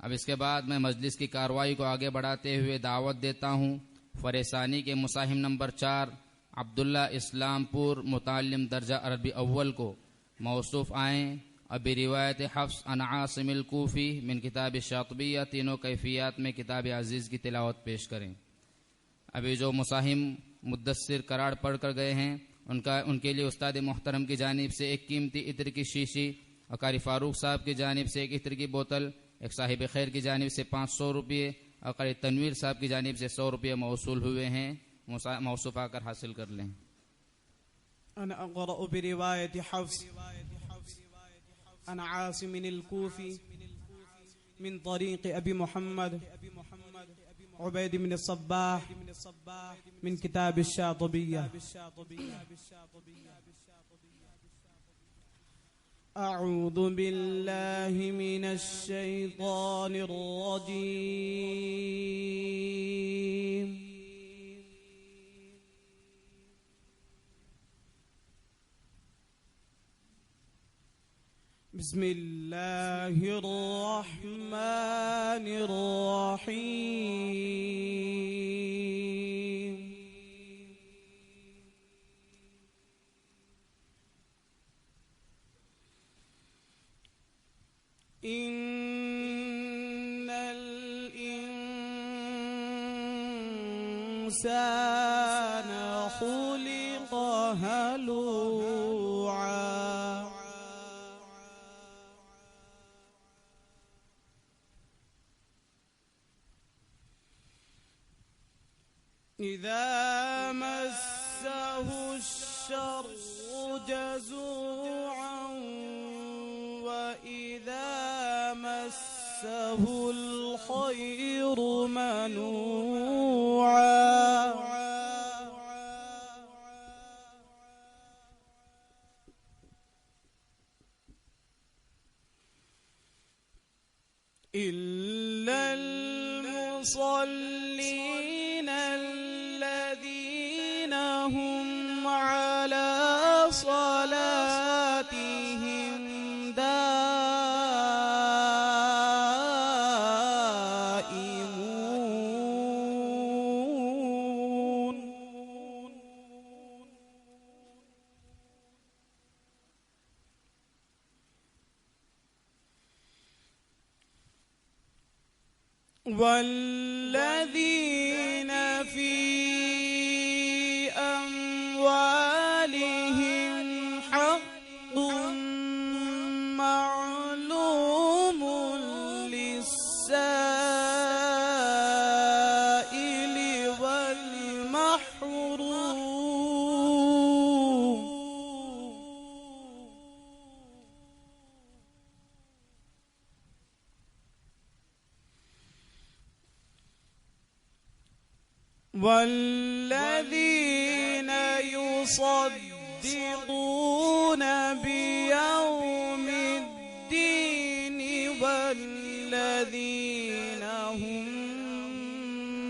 अब इसके बाद मैं मजलिस की कार्रवाई को आगे बढ़ाते हुए दावत देता हूँ फरेसानी के मुसाहिम नंबर 4 अब्दुल्ला इस्लामपुर मुतालिम दर्जा अरबी अव्वल को मौसूफ आएँ। अभी रिवायत हफ्स अन आसिम अल कूफी मिन किताब शातिबिया तीनों कैफियत में किताब अजीज़ की तिलावत पेश करें। अभी जो मुसाहिम मुद्दस्सिर करार पढ़ कर गए हैं उनके लिए उस्ताद मोहतरम की जानिब से एक कीमती इत्र की शीशी और कारी फारूक साहब की जानिब से एक इत्र की बोतल, एक साहिब खैर की जानिब से 500 रुपये और कारी तनवीर साहब की जानिब से 100 रुपये मौसूल हुए हैं। मौसूफ आकर हासिल कर लें। अन अक़रअ बिरिवायत हफ्स अन आसिम अल कूफी मिन तरीक़ अबी मुहम्मद उबैद बिन सब्बाह मिन किताब शातिबिया। अऊज़ु बिल्लाहि मिनश शैतानिर रजीम। बिस्मिल्लाहिर रहमानिर रहीम। इन्नल इंसान खुलिक़ हलूआ। इज़ा मस्सहु अश्शर्रु जज़ूअन व इज़ा मस्सहु अल-खैरु मनूआ। इल्लल मुसल्लीन अल्लज़ीना हुम अला सलातिहिम दाइमून। वल्लज़ीन फी अम्वालिहिम हक़्क़ुन मअलूमुन लिस्साइलि वल महरूम। वल्लज़ीन युصدقون बियौमिद्दीन वल्लज़ीन हुम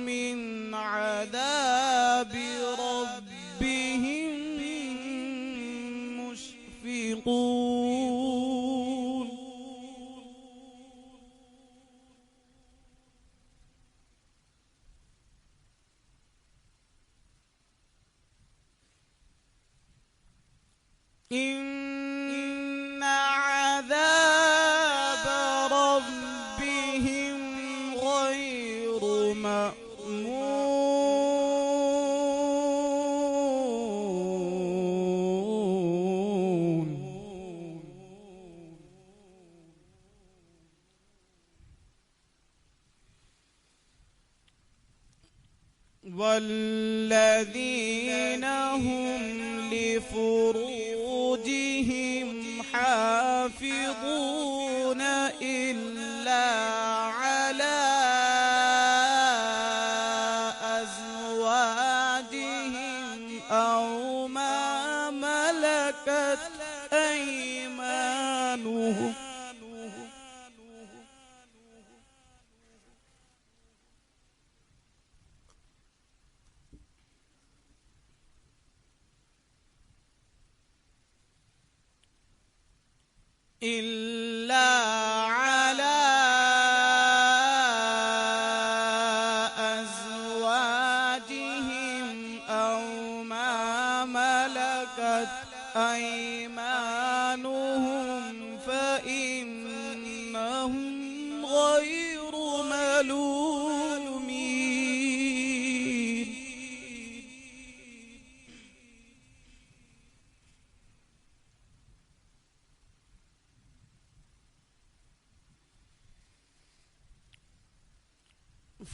मिन अज़ाबि रब्बिहिम मुश्फिक़ून। إن عذاب ربهم غير مأمون. والذين هم لفروجهم حافظون إلا على أزواجهم أو ما ملكت أيمانهم إلا على غير ملومين.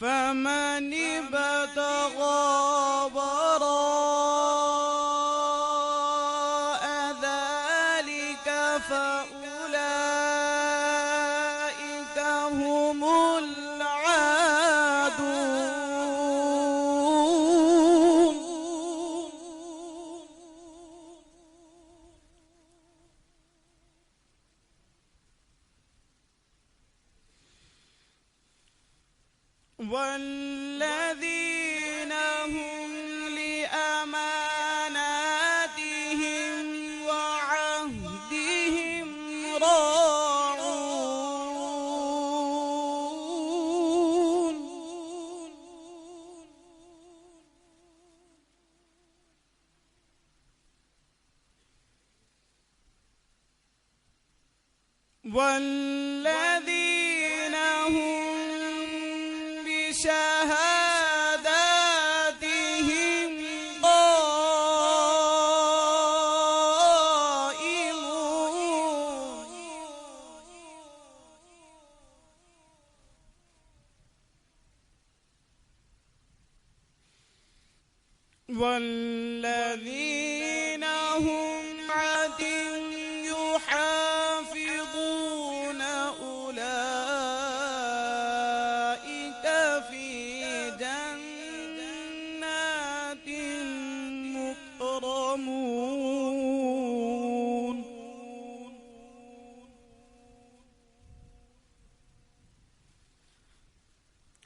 فمن ابتغى وراء ذلك فأولئك هم العادون. والذين هم لأماناتهم وعهدهم راعون. والذين هم بشهاداتهم قائمون. والذين هم عدل يحافظون أولئك في جنات مكرمون.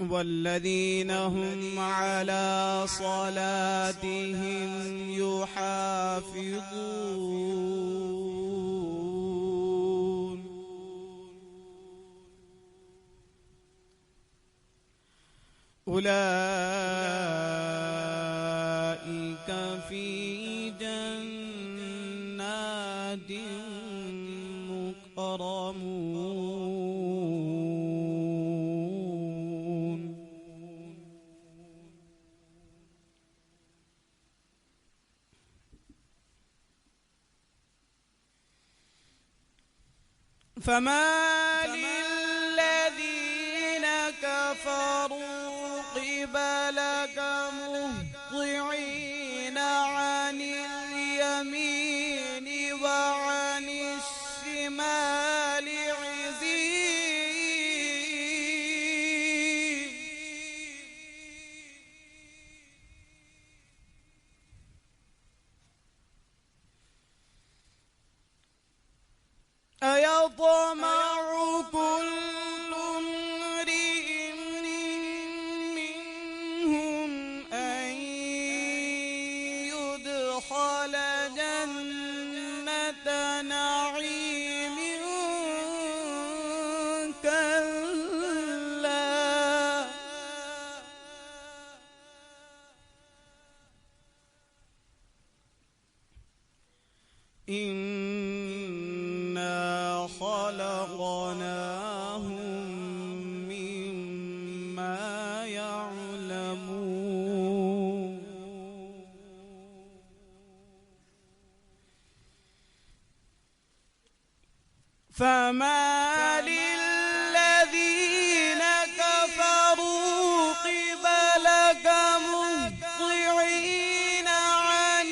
والذين هم على صلاتهم يحافظون. أولئك في جنات مكرمون. فما للذين كفروا قبلك مهطعين عن اليمين وعن الشمال عزين. أيطمع كل امرئ منهم أن يدخل جنة نعيم؟ كلا إنا خلقناهم مما يعلمون. فما للذين كفروا قبلك مهطعين عن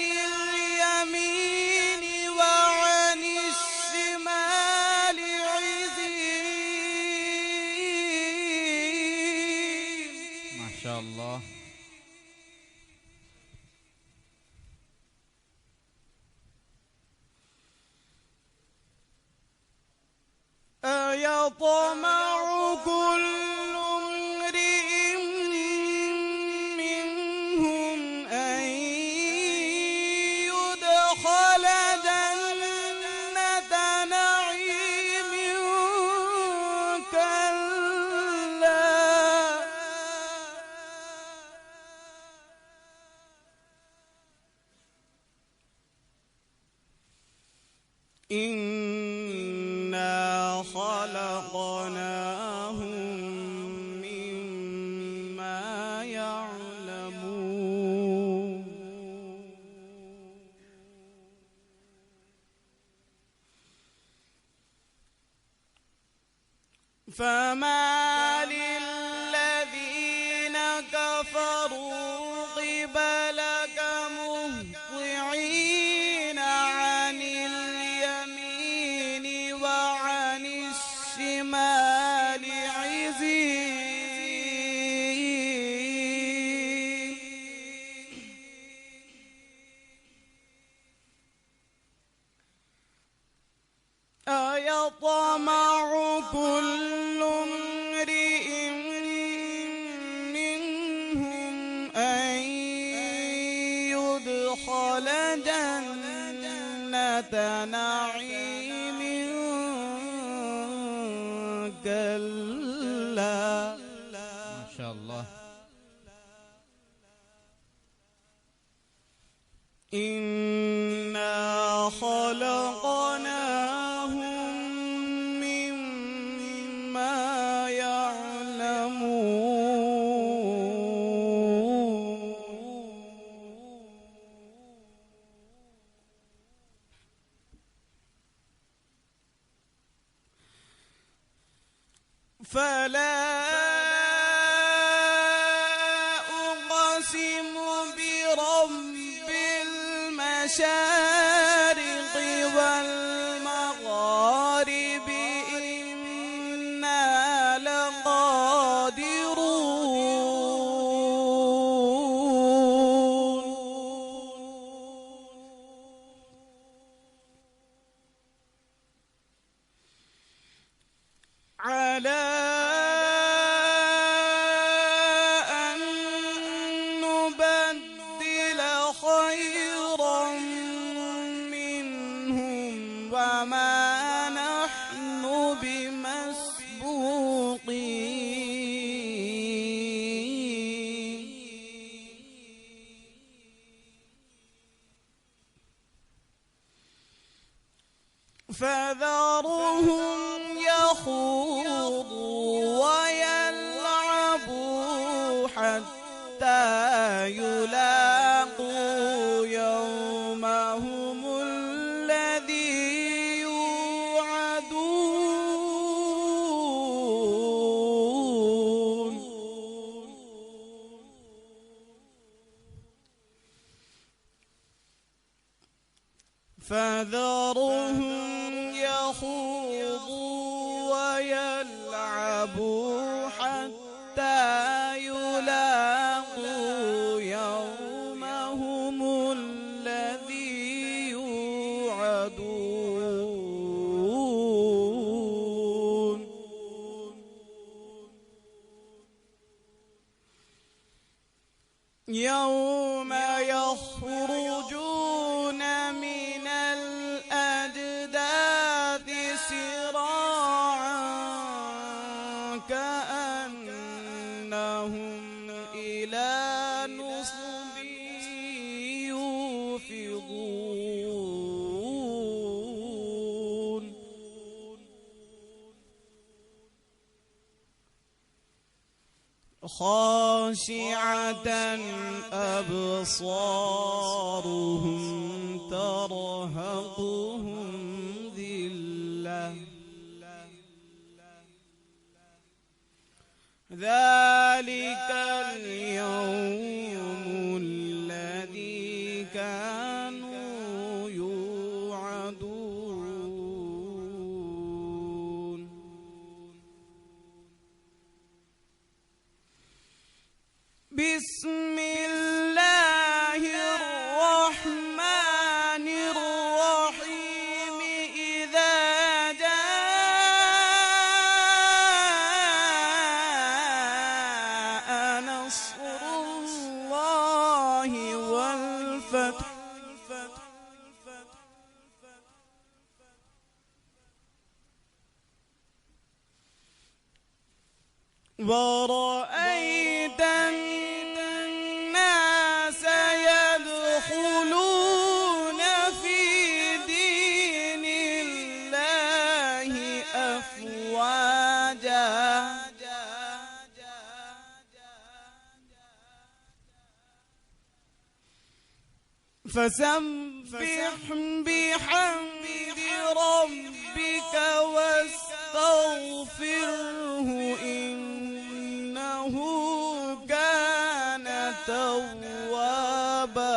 اليمين وعن الشمال عزين. ما شاء الله. أيطمع كل امرئ منهم أن يدخل جنة نعيم؟ كلا إنا خلقناهم فما للذين كفروا قبلك مهطعين عن اليمين وعن الشمال عزين أيطمع كل امرئ منهم أن يدخل جنة نعيم كلا ما شاء الله. إنا خلقناهم مما يعلمون فلا أقسم برب المشارق والمغارب إنا لقادرون على أن نبدل خيرا منهم وما نحن بمسبوقين فذرهم يخوضوا ويلعبوا حتى يلاقوا يومهم الذي يوعدون فذرهم يخوضوا ويلعبوا حتى يلاقوا يومهم الذي يوعدون يوم يخرجون من الأجداث سراعا كأنهم إلى نصب يوفضون خاشعة أبصارهم ترهقهم ذلة ذلك اليوم الذي كانوا يوعدون بسم الله الرحمن الرحيم إذا جاء نصر الله والفتح ورأيت الناس يدخلون في دين الله أفواجا فسبح بحمد ربك واستغفره توابا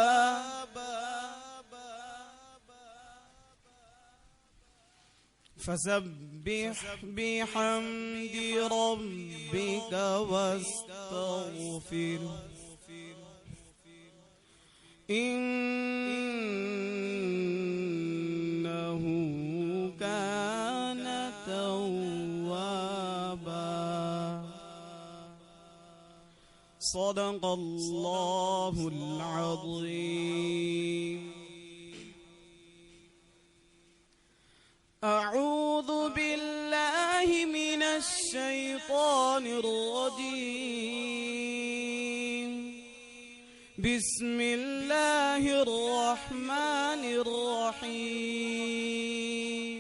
فسبح بحمد ربك واستغفره إنه كان توابا. صدق الله العظيم. أعوذ بالله من الشيطان الرجيم. بسم الله الرحمن الرحيم.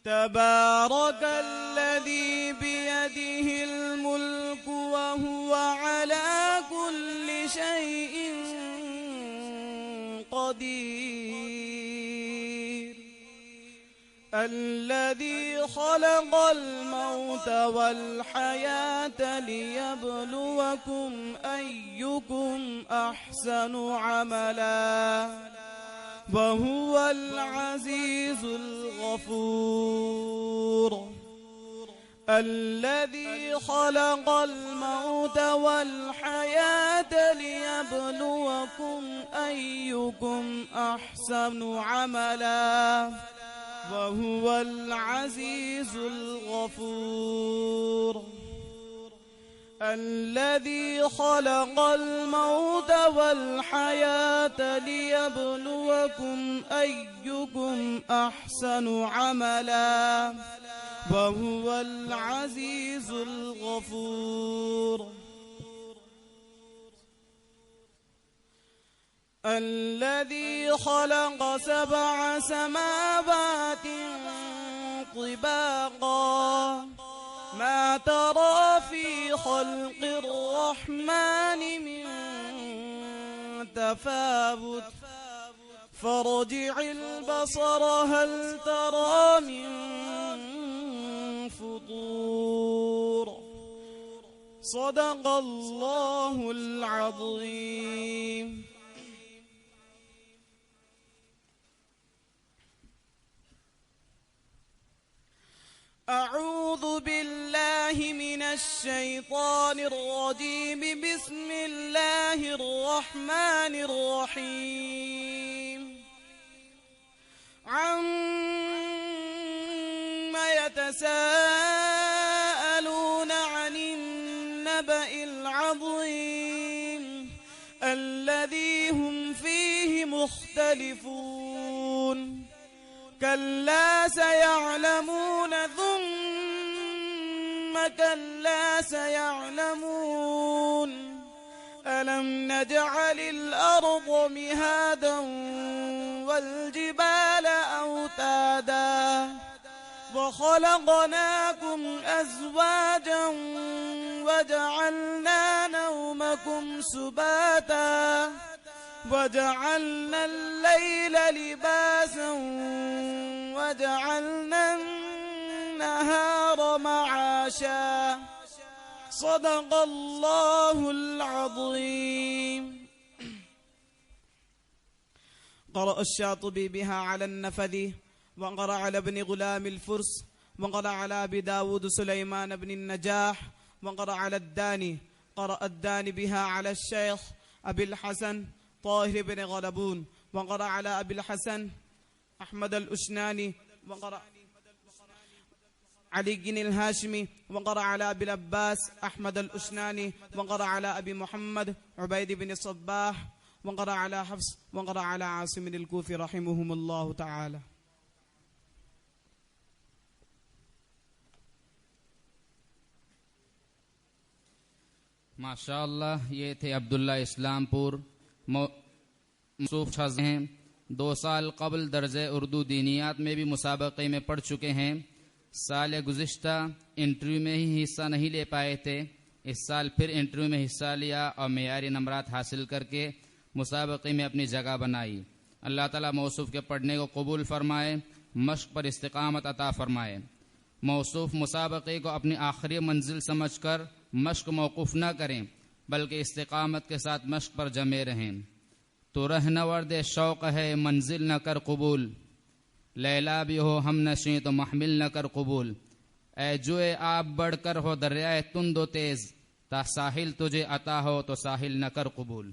تبارك الذي بيده الملك وهو على كل شيء قدير. الذي خلق الموت والحياة ليبلوكم أيكم أحسن عملا وهو العزيز الغفور. الذي خلق الموت والحياة ليبلوكم أيكم أحسن عملا وهو العزيز الغفور. الذي خلق الموت والحياة ليبلوكم أيكم أحسن عملا وهو العزيز الغفور. الذي خلق 7 سماوات طباقا ما ترى في خلق الرحمن من تفاوت فارجع البصر هل ترى من فطور. صدق الله العظيم. أعوذ بالله من الشيطان الرجيم. بسم الله الرحمن الرحيم. عما يتساءلون عن النبأ العظيم الذي هم فيه مختلفون. كلا سيعلمون ثم كلا سيعلمون. ألم نجعل الأرض مهادا والجبال أوتادا وخلقناكم أزواجا وجعلنا نومكم سباتا وجعلنا الليل لباسا وجعلنا النهار معاشا. صدق الله العظيم. قرأ الشاطبي بها على النفذي وقرأ على ابن غلام الفرس وقرأ على أبي داود سليمان بن النجاح وقرأ على الداني. قرأ الداني بها على الشيخ أبي الحسن طاهر بن غلبون وقرأ على أبي الحسن أحمد الأشناني وقرأ علي بن الهاشمي وقرأ على أبي العباس أحمد الأشناني وقرأ على أبي محمد عبيد بن الصباح وقرأ على حفص وقرأ على عاصم الكوفي رحمهم الله تعالى. माशाअल्लाह, ये थे अब्दुल्ला इस्लामपुर मौसूफ हैं। 2 साल कबल दर्जे उर्दू दीनियात में भी मुसाबक़े में पढ़ चुके हैं। साल गुज़िश्ता इंटरव्यू में ही हिस्सा नहीं ले पाए थे। इस साल फिर इंटरव्यू में हिस्सा लिया और मेयारी नंबरात हासिल करके मुसाबक़े में अपनी जगह बनाई। अल्लाह ताला मौसूफ के पढ़ने को कबूल फरमाए, मश्क पर इस्तिकामत अता फरमाए। मौसूफ मुसाबक़े को अपनी आखिरी मंजिल समझकर مشق موقوف نہ کریں بلکہ استقامت کے ساتھ مشق پر جمے رہیں۔ تو رہنورد شوق ہے منزل نہ کر قبول، لیلا بھی ہو ہم نشیں تو محمل نہ کر قبول۔ اے جوئے آپ بڑھ کر ہو دریائے تند و تیز، تا ساحل تجھے عطا ہو تو ساحل نہ کر قبول۔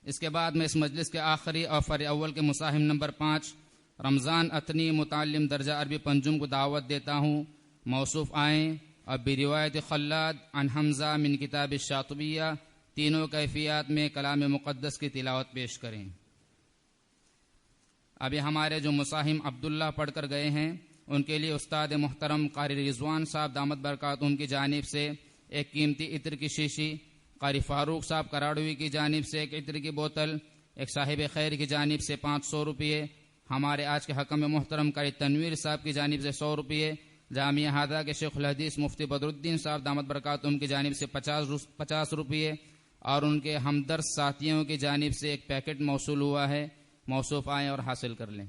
اس کے بعد میں اس مجلس کے آخری اور فرع اول کے مصاحب نمبر 5 رمضان اتنی متعلم درجہ عربی پنجم کو دعوت دیتا ہوں، موصوف آئیں اور بروایت خلاد عن حمزہ من کتاب الشاطبیہ تینوں کیفیات میں کلام مقدس کی تلاوت پیش کریں۔ ابھی ہمارے جو مصاحب عبداللہ پڑھ کر گئے ہیں ان کے لیے استاد محترم قاری رضوان صاحب دامت برکاتہم کی جانب سے ایک قیمتی عطر کی شیشی، قاری فاروق صاحب کراڑوی کی جانب سے ایک عطر کی بوتل، ایک صاحب خیر کی جانب سے 500 روپے، ہمارے آج کے حکم محترم قاری تنویر صاحب کی جانب سے 100 روپے، جامعہ ہادہ کے شیخ الحدیث مفتی بدر الدین صاحب دامت برکاتہم کی جانب سے 50 روپے اور ان کے ہمدرد ساتھیوں کی جانب سے ایک پیکٹ موصول ہوا ہے۔ موصوف آئیں اور حاصل کر لیں۔